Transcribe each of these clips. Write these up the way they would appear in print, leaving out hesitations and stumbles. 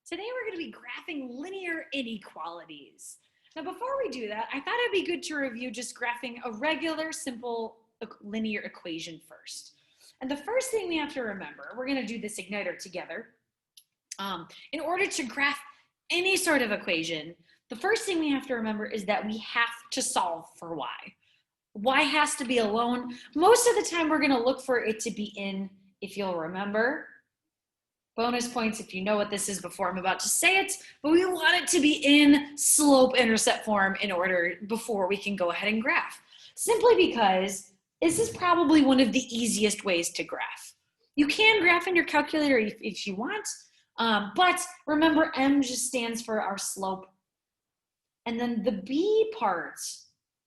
Today we're going to be graphing linear inequalities. Now before we do that, I thought it'd be good to review just graphing a regular simple linear equation first. And the first thing we have to remember, we're going to do this igniter together. In order to graph any sort of equation, the first thing we have to remember is that we have to solve for y. Y has to be alone. Most of the time we're going to look for it to be in, if you'll remember. Bonus points if you know what this is before I'm about to say it, but we want it to be in slope-intercept form before we can go ahead and graph. Simply because this is probably one of the easiest ways to graph. You can graph in your calculator if you want, but remember M just stands for our slope. And then the B part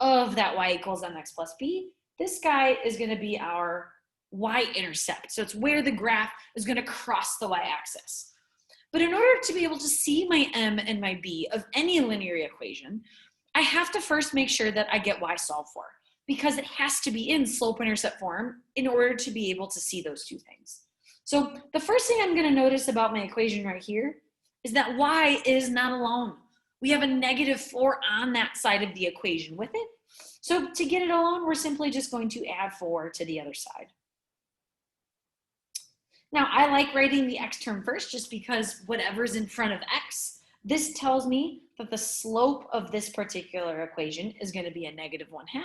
of that y equals mx plus b, this guy is going to be our y-intercept. So it's where the graph is going to cross the y-axis. But in order to be able to see my m and my b of any linear equation, I have to first make sure that I get y solved for, because it has to be in slope-intercept form in order to be able to see those two things. So the first thing I'm going to notice about my equation right here is that y is not alone. We have a -4 on that side of the equation with it. So to get it alone, we're simply just going to add 4 to the other side. Now, I like writing the x term first just because whatever's in front of x, this tells me that the slope of this particular equation is going to be a -1/2.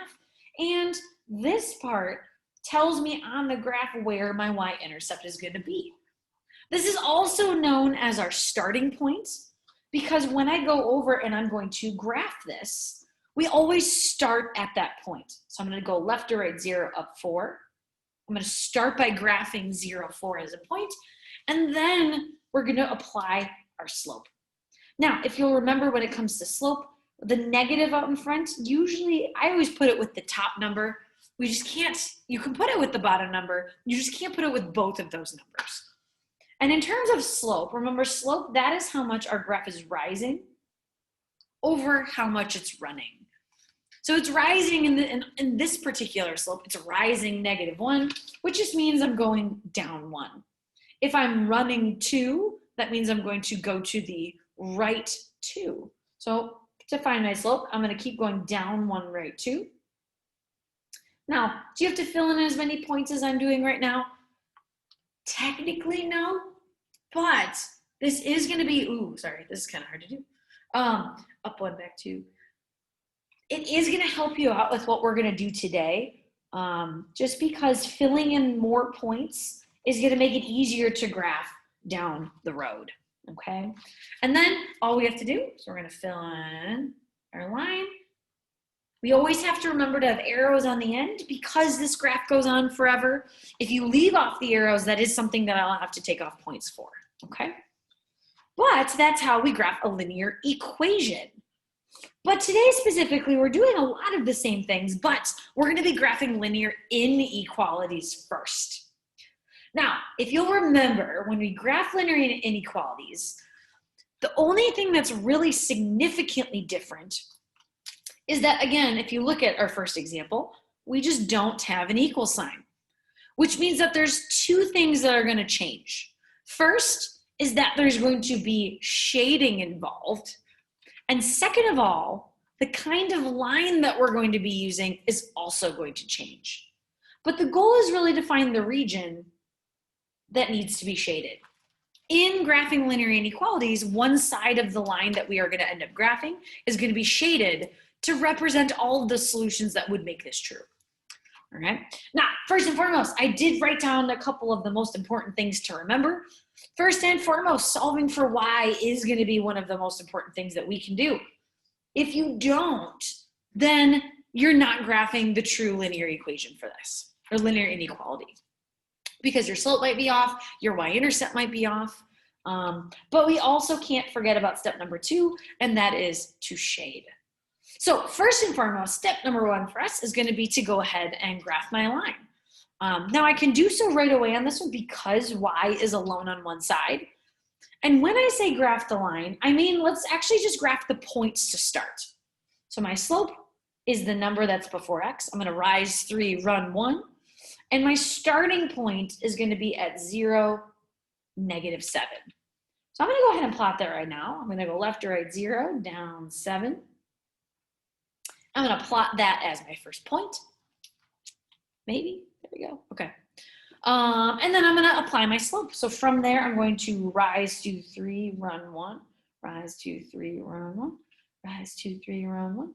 And this part tells me on the graph where my y-intercept is going to be. This is also known as our starting point, because when I go over and I'm going to graph this, we always start at that point. So I'm going to go left to right, 0, up 4. I'm going to start by graphing 0, 4 as a point, and then we're going to apply our slope. Now, if you'll remember when it comes to slope, the negative out in front, usually I always put it with the top number. We just can't, you can put it with the bottom number, you just can't put it with both of those numbers. And in terms of slope, remember slope, that is how much our graph is rising over how much it's running. So it's rising in this particular slope, it's rising -1, which just means I'm going down 1. If I'm running 2, that means I'm going to go to the right 2. So to find my slope, I'm going to keep going down 1, right 2. Now, do you have to fill in as many points as I'm doing right now? Technically, no, but this is going to be, this is kind of hard to do. Up 1, back 2. It is going to help you out with what we're going to do today, just because filling in more points is going to make it easier to graph down the road, okay? And then all we have to do, so we're going to fill in our line. We always have to remember to have arrows on the end because this graph goes on forever. If you leave off the arrows, that is something that I'll have to take off points for, okay? But that's how we graph a linear equation. But today specifically, we're doing a lot of the same things, but we're going to be graphing linear inequalities first. Now, if you'll remember, when we graph linear inequalities, the only thing that's really significantly different is that, again, if you look at our first example, we just don't have an equal sign, which means that there's two things that are going to change. First is that there's going to be shading involved. And second of all, the kind of line that we're going to be using is also going to change. But the goal is really to find the region that needs to be shaded. In graphing linear inequalities, one side of the line that we are going to end up graphing is going to be shaded to represent all of the solutions that would make this true. All right. Now, first and foremost, I did write down a couple of the most important things to remember. First and foremost, solving for y is going to be one of the most important things that we can do. If you don't, then you're not graphing the true linear equation for this, or linear inequality, because your slope might be off, your y-intercept might be off, but we also can't forget about step number 2, and that is to shade. So first and foremost, step number 1 for us is going to be to go ahead and graph my line. Now I can do so right away on this one because y is alone on one side. And when I say graph the line, I mean let's actually just graph the points to start. So my slope is the number that's before x. I'm going to rise 3, run 1. And my starting point is going to be at 0, -7. So I'm gonna go ahead and plot that right now. I'm gonna go left to right 0, down 7. I'm gonna plot that as my first point. Maybe, there we go, okay. And then I'm gonna apply my slope. So from there, I'm going to rise 2, 3, run 1, rise 2, 3, run 1, rise 2, 3, run 1.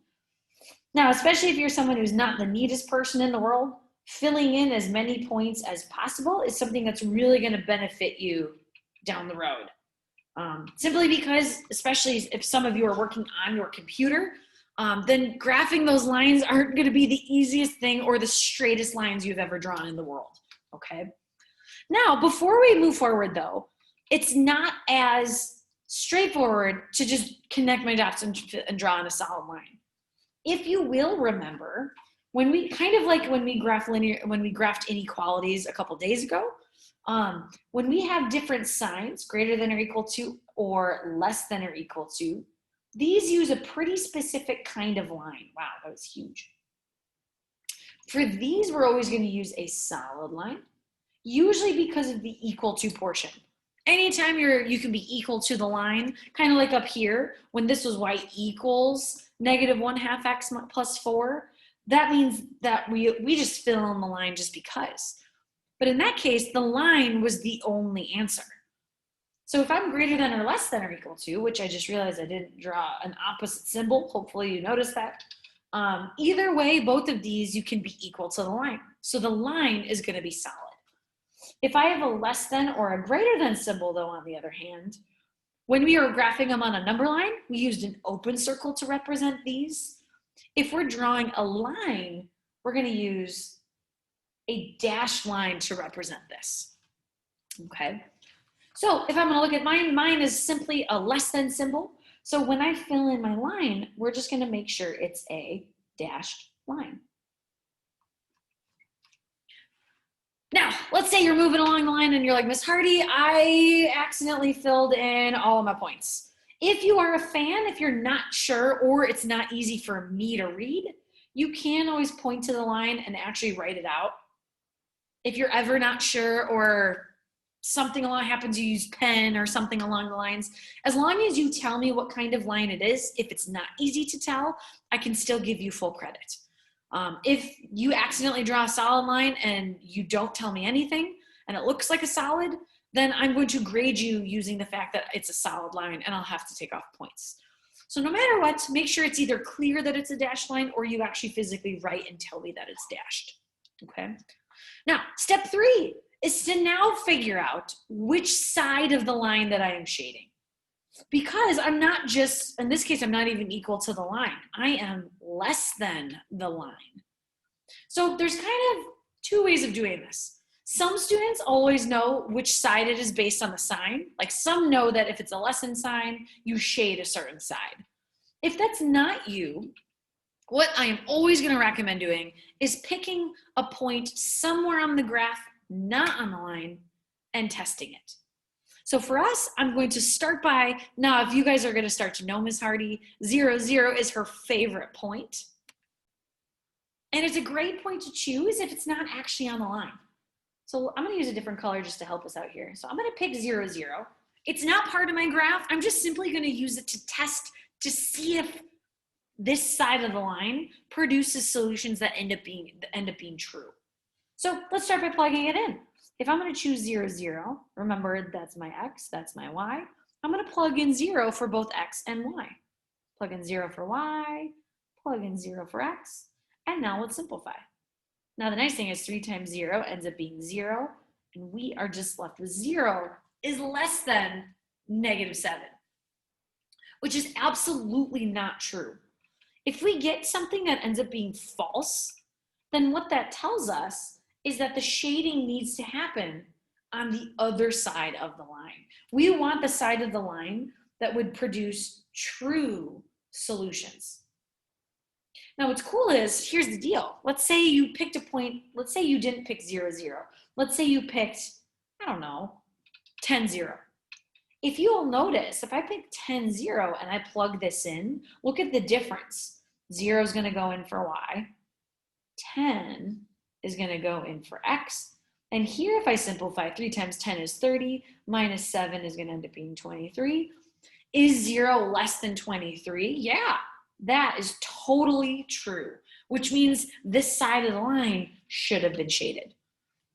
Now, especially if you're someone who's not the neatest person in the world, filling in as many points as possible is something that's really gonna benefit you down the road. Simply because, especially if some of you are working on your computer, then graphing those lines aren't gonna be the easiest thing or the straightest lines you've ever drawn in the world, okay? Now, before we move forward though, it's not as straightforward to just connect my dots and draw on a solid line. If you will remember, when we graphed inequalities a couple days ago, when we have different signs, greater than or equal to or less than or equal to, these use a pretty specific kind of line. Wow, that was huge. For these, we're always going to use a solid line, usually because of the equal to portion. Anytime you can be equal to the line, kind of like up here, when this was y equals -1/2 x plus 4, that means that we just fill in the line just because. But in that case, the line was the only answer. So if I'm greater than or less than or equal to, which I just realized I didn't draw an opposite symbol, hopefully you noticed that. Either way, both of these, you can be equal to the line. So the line is gonna be solid. If I have a less than or a greater than symbol though, on the other hand, when we were graphing them on a number line, we used an open circle to represent these. If we're drawing a line, we're gonna use a dashed line to represent this, okay? So if I'm gonna look at mine is simply a less than symbol. So when I fill in my line, we're just gonna make sure it's a dashed line. Now, let's say you're moving along the line and you're like, Miss Hardy, I accidentally filled in all of my points. If you are a fan, if you're not sure or it's not easy for me to read, you can always point to the line and actually write it out. If you're ever not sure or something along happens, you use pen or something along the lines, as long as you tell me what kind of line it is, if it's not easy to tell, I can still give you full credit. If you accidentally draw a solid line and you don't tell me anything and it looks like a solid, then I'm going to grade you using the fact that it's a solid line and I'll have to take off points. So no matter what, make sure it's either clear that it's a dashed line or you actually physically write and tell me that it's dashed, okay? Now, step 3 is to now figure out which side of the line that I am shading. Because I'm not just, in this case, I'm not even equal to the line. I am less than the line. So there's kind of 2 ways of doing this. Some students always know which side it is based on the sign. Like some know that if it's a less than sign, you shade a certain side. If that's not you, what I am always going to recommend doing is picking a point somewhere on the graph, not on the line, and testing it. So for us, I'm going to start by, now if you guys are going to start to know Ms. Hardy, 0, 0 is her favorite point. And it's a great point to choose if it's not actually on the line. So I'm going to use a different color just to help us out here. So I'm going to pick 0, 0. It's not part of my graph. I'm just simply going to use it to test to see if this side of the line produces solutions that end up being true. So let's start by plugging it in. If I'm going to choose 0, 0, remember that's my x, that's my y. I'm going to plug in 0 for both x and y. Plug in 0 for y, plug in 0 for x, and now let's simplify. Now the nice thing is 3 times 0 ends up being 0, and we are just left with 0 is less than -7, which is absolutely not true. If we get something that ends up being false, then what that tells us is that the shading needs to happen on the other side of the line. We want the side of the line that would produce true solutions. Now what's cool is, here's the deal. Let's say you picked a point, let's say you didn't pick 0, 0. Let's say you picked, I don't know, 10, 0. If you'll notice, if I pick 10, 0 and I plug this in, look at the difference. 0 is gonna go in for y, 10 is gonna go in for x, And here, if I simplify, 3 times 10 is 30, minus 7 is going to end up being 23. Is 0 less than 23? Yeah, that is totally true, which means this side of the line should have been shaded.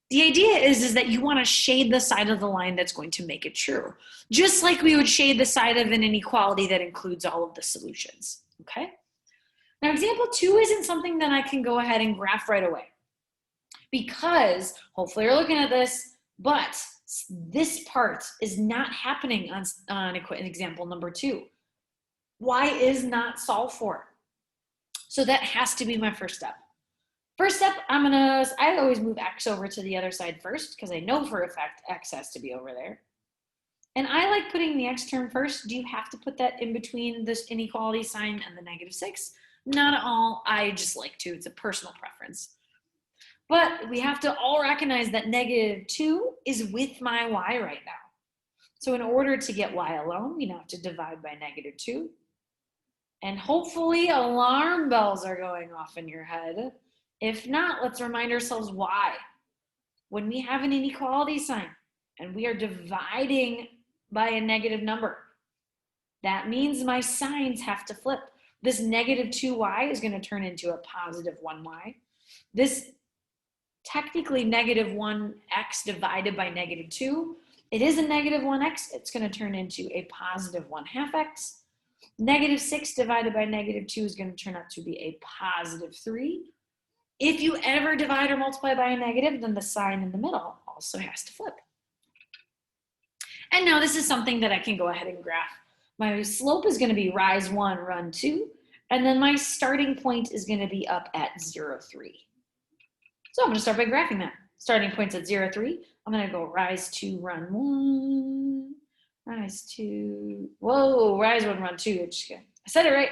The idea is that you want to shade the side of the line that's going to make it true, just like we would shade the side of an inequality that includes all of the solutions, okay? Now, example 2 isn't something that I can go ahead and graph right away, because hopefully you're looking at this, but this part is not happening on example number 2. Y is not solved for. So that has to be my first step. First step, I always move X over to the other side first, because I know for a fact X has to be over there. And I like putting the X term first. Do you have to put that in between this inequality sign and the -6? Not at all. I just like to. It's a personal preference. But we have to all recognize that -2 is with my Y right now. So in order to get Y alone, we now have to divide by -2. And hopefully alarm bells are going off in your head. If not, let's remind ourselves why. When we have an inequality sign and we are dividing by a negative number, that means my signs have to flip. This -2y is going to turn into a positive 1y. This technically -1x divided by -2, it is a -1x. It's going to turn into a positive 1/2 x. -6 divided by -2 is going to turn out to be a positive 3. If you ever divide or multiply by a negative, then the sign in the middle also has to flip. And now this is something that I can go ahead and graph. My slope is going to be rise 1, run 2, and then my starting point is going to be up at 0, 3. So I'm going to start by graphing that. Starting point's at 0, 3. I'm going to go rise 2, run 1, rise 2, whoa, rise 1, run 2. I said it right,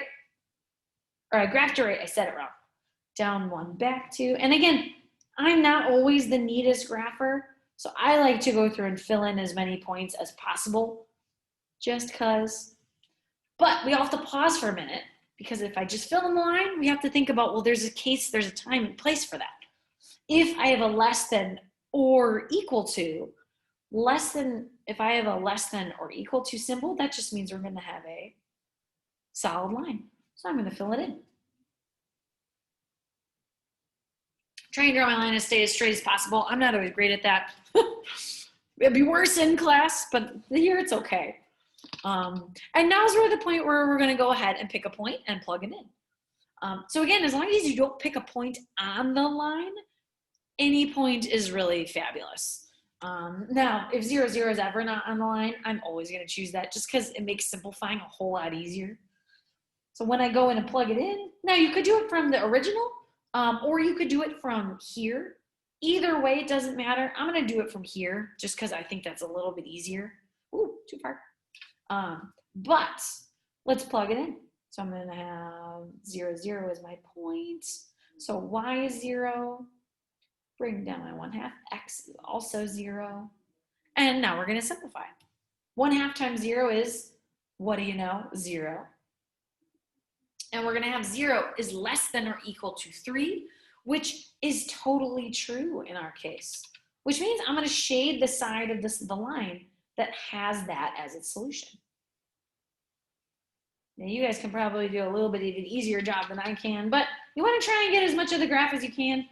or I graphed it right, I said it wrong. Down 1, back 2. And again, I'm not always the neatest grapher, so I like to go through and fill in as many points as possible, just because. But we all have to pause for a minute, because if I just fill in the line, we have to think about, well, there's a time and place for that. If I have a less than or equal to, if I have a less than or equal to symbol, that just means we're going to have a solid line. So I'm going to fill it in. Try and draw my line to stay as straight as possible. I'm not always great at that. It'd be worse in class, but here it's okay. And now's where the point where we're going to go ahead and pick a point and plug it in. So again, as long as you don't pick a point on the line, any point is really fabulous. Now, if 0, 0 is ever not on the line, I'm always going to choose that, just because it makes simplifying a whole lot easier. So when I go in and plug it in, now you could do it from the original, or you could do it from here. Either way, it doesn't matter. I'm going to do it from here just because I think that's a little bit easier. Ooh, too far. But let's plug it in. So I'm going to have 0, 0 as my point. So y is 0. Bring down my 1/2. X is also 0. And now we're going to simplify. 1/2 times 0 is, what do you know? 0. And we're going to have 0 is less than or equal to 3, which is totally true in our case, which means I'm going to shade the side of the line that has that as its solution. Now you guys can probably do a little bit of an easier job than I can, but you want to try and get as much of the graph as you can.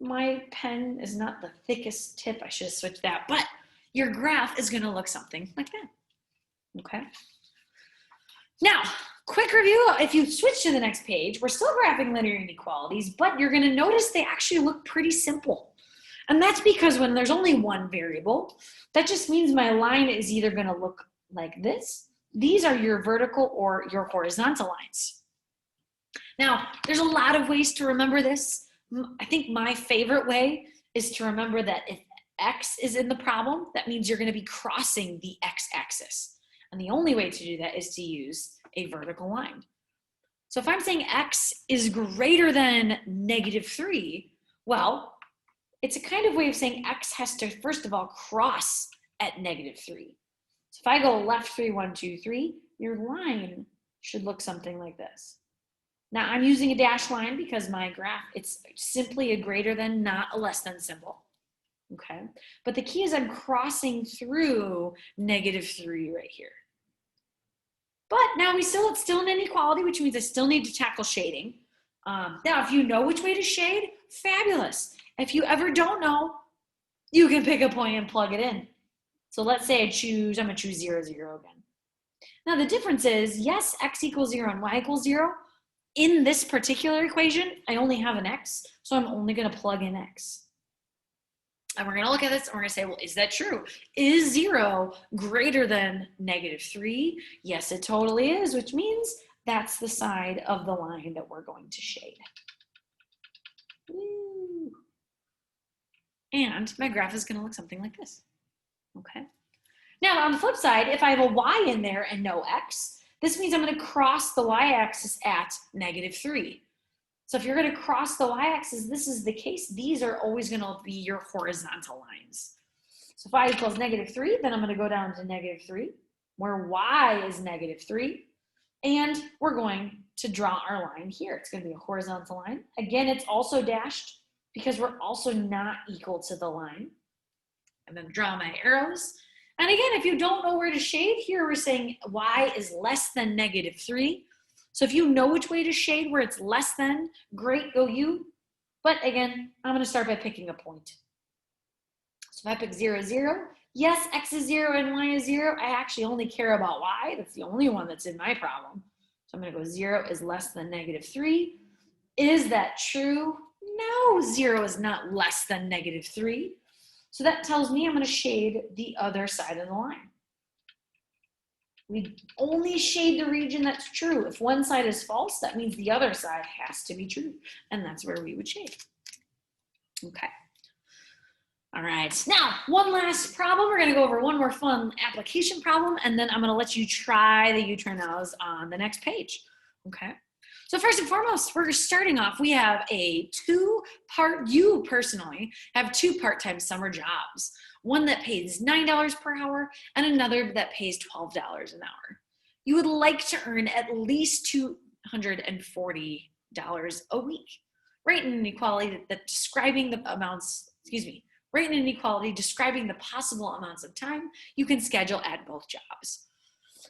My pen is not the thickest tip. I should have switched that, but your graph is going to look something like that. Okay. Now, quick review. If you switch to the next page, we're still graphing linear inequalities, but you're going to notice they actually look pretty simple. And that's because when there's only one variable, that just means my line is either going to look like this. These are your vertical or your horizontal lines. Now, there's a lot of ways to remember this. I think my favorite way is to remember that if X is in the problem, that means you're going to be crossing the X-axis. And the only way to do that is to use a vertical line. So if I'm saying X is greater than -3, well, it's a kind of way of saying X has to, first of all, cross at -3. So if I go left 3, 1, 2, 3, your line should look something like this. Now I'm using a dashed line because my graph, it's simply a greater than, not a less than symbol. okay? But the key is I'm crossing through -3 right here. But now it's still an inequality, which means I still need to tackle shading. Now, if you know which way to shade, fabulous. If you ever don't know, you can pick a point and plug it in. So let's say I'm gonna choose 0, 0 again. Now the difference is, yes, x equals 0 and y equals 0. In this particular equation, I only have an x, so I'm only gonna plug in x. And we're gonna look at this and we're gonna say, well, is that true? Is 0 greater than -3? Yes, it totally is, which means that's the side of the line that we're going to shade. Woo. And my graph is gonna look something like this, okay? Now on the flip side, if I have a y in there and no x, this means I'm gonna cross the y-axis at -3. So if you're gonna cross the y-axis, this is the case, these are always gonna be your horizontal lines. So if y equals -3, then I'm gonna go down to -3, where y is -3, and we're going to draw our line here. It's gonna be a horizontal line. Again, it's also dashed because we're also not equal to the line. I'm gonna draw my arrows. And again, if you don't know where to shade, here we're saying y is less than -3. So if you know which way to shade where it's less than, great, go you. But again, I'm gonna start by picking a point. So if I pick 0, 0, yes, x is 0 and y is 0. I actually only care about y. That's the only one that's in my problem. So I'm gonna go 0 is less than -3. Is that true? No, 0 is not less than -3. So that tells me I'm gonna shade the other side of the line. We only shade the region that's true. If one side is false, that means the other side has to be true. And that's where we would shade. Okay. All right, now one last problem. We're gonna go over one more fun application problem, and then I'm gonna let you try the U-turn nows on the next page, okay? So first and foremost, we're starting off, we have you personally have 2 part-time summer jobs. One that pays $9 per hour and another that pays $12 an hour. You would like to earn at least $240 a week. Write an inequality describing the possible amounts of time you can schedule at both jobs.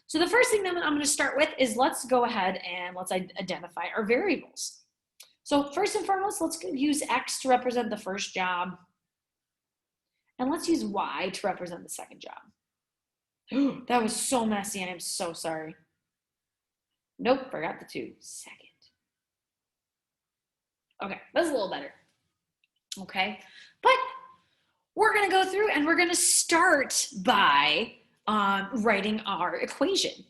So the first thing that I'm going to start with is let's go ahead and let's identify our variables. So first and foremost, let's use X to represent the first job. And let's use Y to represent the second job. That was so messy and I'm so sorry. Nope, forgot the 2. Second. Okay, that's a little better. Okay, but we're going to go through and we're going to start by writing our equation.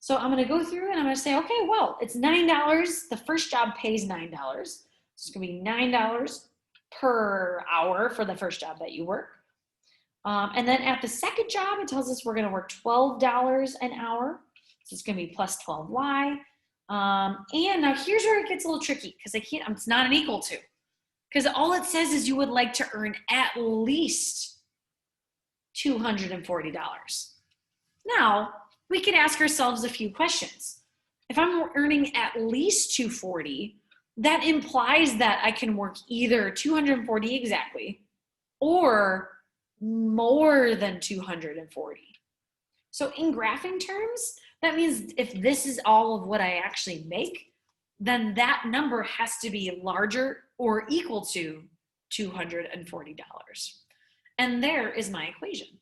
So I'm going to go through and I'm going to say, okay, well, it's $9. The first job pays $9. So it's going to be $9 per hour for the first job that you work. And then at the second job, it tells us we're going to work $12 an hour. So it's going to be plus 12y. And now here's where it gets a little tricky because it's not an equal to. Because all it says is you would like to earn at least $240. Now, we could ask ourselves a few questions. If I'm earning at least $240, that implies that I can work either $240 exactly or more than $240. So in graphing terms, that means if this is all of what I actually make, then that number has to be larger or equal to $240. And there is my equation.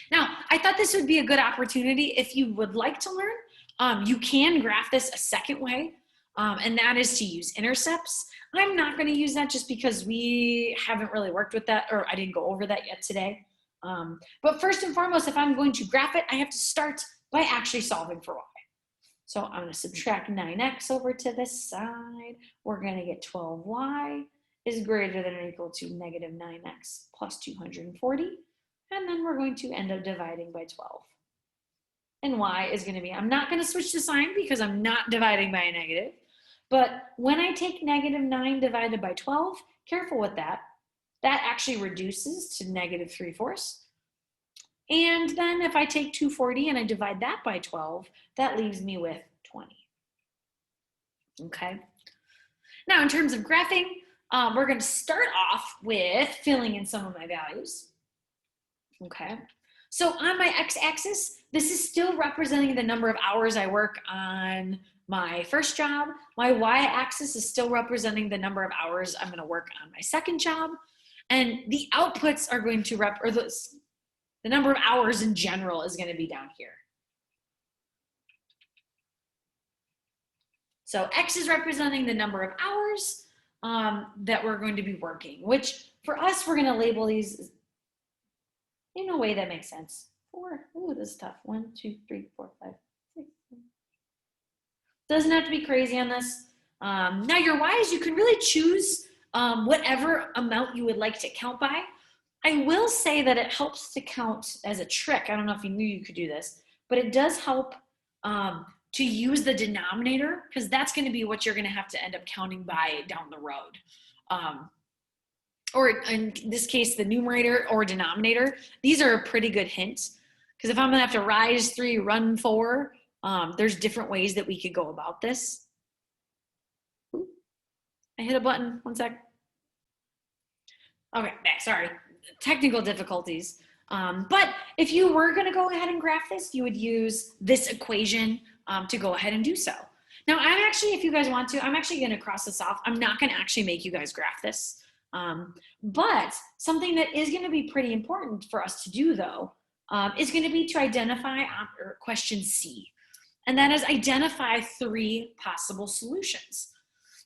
Now, I thought this would be a good opportunity if you would like to learn. You can graph this a second way, and that is to use intercepts. I'm not going to use that just because we haven't really worked with that, or I didn't go over that yet today. But first and foremost, if I'm going to graph it, I have to start by actually solving for y. So I'm going to subtract 9x over to this side. We're going to get 12y is greater than or equal to negative 9x plus 240. And then we're going to end up dividing by 12. And y is going to be, I'm not going to switch the sign because I'm not dividing by a negative. But when I take negative 9 divided by 12, careful with that. That actually reduces to negative 3/4. And then if I take 240 and I divide that by 12, that leaves me with 20. Okay. Now in terms of graphing, We're going to start off with filling in some of my values. Okay. So on my x-axis, this is still representing the number of hours I work on my first job. My y-axis is still representing the number of hours I'm going to work on my second job. And the outputs are going to the number of hours in general is going to be down here. So X is representing the number of hours that we're going to be working, which for us, we're going to label these in a way that makes sense. 4, ooh, this is tough. 1, 2, 3, 4, 5, 6, 7. Doesn't have to be crazy on this. Now your Y's, you can really choose whatever amount you would like to count by. I will say that it helps to count as a trick. I don't know if you knew you could do this, but it does help to use the denominator, because that's going to be what you're going to have to end up counting by down the road. Or in this case, the numerator or denominator. These are a pretty good hint, because if I'm going to have to rise 3, run 4, there's different ways that we could go about this. Ooh, I hit a button, 1 sec. Okay, sorry, technical difficulties. But if you were going to go ahead and graph this, you would use this equation to go ahead and do so. Now, I'm actually, if you guys want to, I'm actually going to cross this off. I'm not going to actually make you guys graph this. But something that is going to be pretty important for us to do, though, is going to be to identify question C. And that is identify 3 possible solutions.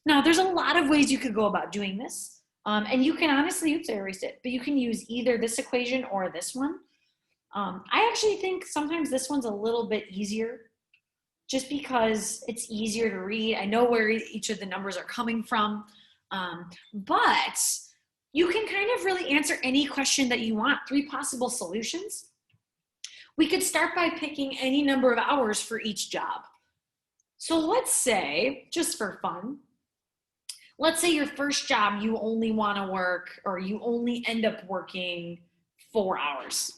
Now, there's a lot of ways you could go about doing this. And you can honestly, oops, I erased it, but you can use either this equation or this one. I actually think sometimes this one's a little bit easier, just because it's easier to read. I know where each of the numbers are coming from, but you can kind of really answer any question that you want. 3 possible solutions. We could start by picking any number of hours for each job. So let's say, just for fun, let's say your first job, you only want to work, or you only end up working 4 hours.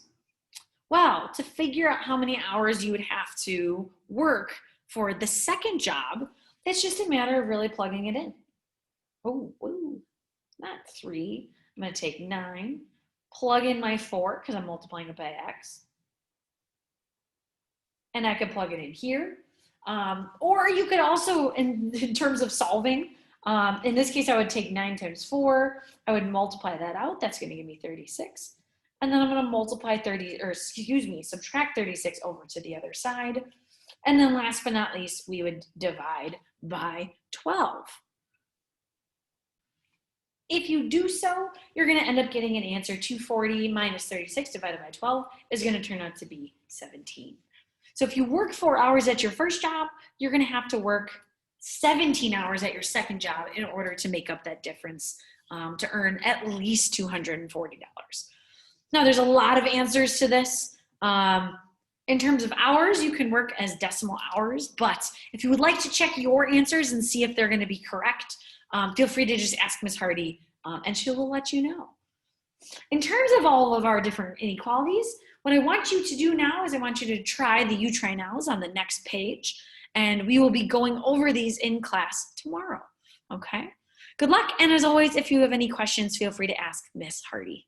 Well, to figure out how many hours you would have to work for the second job, it's just a matter of really plugging it in. Oh, not 3. I'm going to take 9, plug in my 4 because I'm multiplying it by x. And I could plug it in here. Or you could also, in terms of solving, in this case, I would take 9 times 4. I would multiply that out. That's going to give me 36. And then I'm going to multiply subtract 36 over to the other side. And then last but not least, we would divide by 12. If you do so, you're going to end up getting an answer. 240 minus 36 divided by 12 is going to turn out to be 17. So if you work 4 hours at your first job, you're going to have to work 17 hours at your second job in order to make up that difference, to earn at least $240. Now, there's a lot of answers to this. In terms of hours, you can work as decimal hours, but if you would like to check your answers and see if they're going to be correct, feel free to just ask Ms. Hardy, and she will let you know. In terms of all of our different inequalities, what I want you to do now is I want you to try the try nows on the next page, and we will be going over these in class tomorrow, okay? Good luck, and as always, if you have any questions, feel free to ask Ms. Hardy.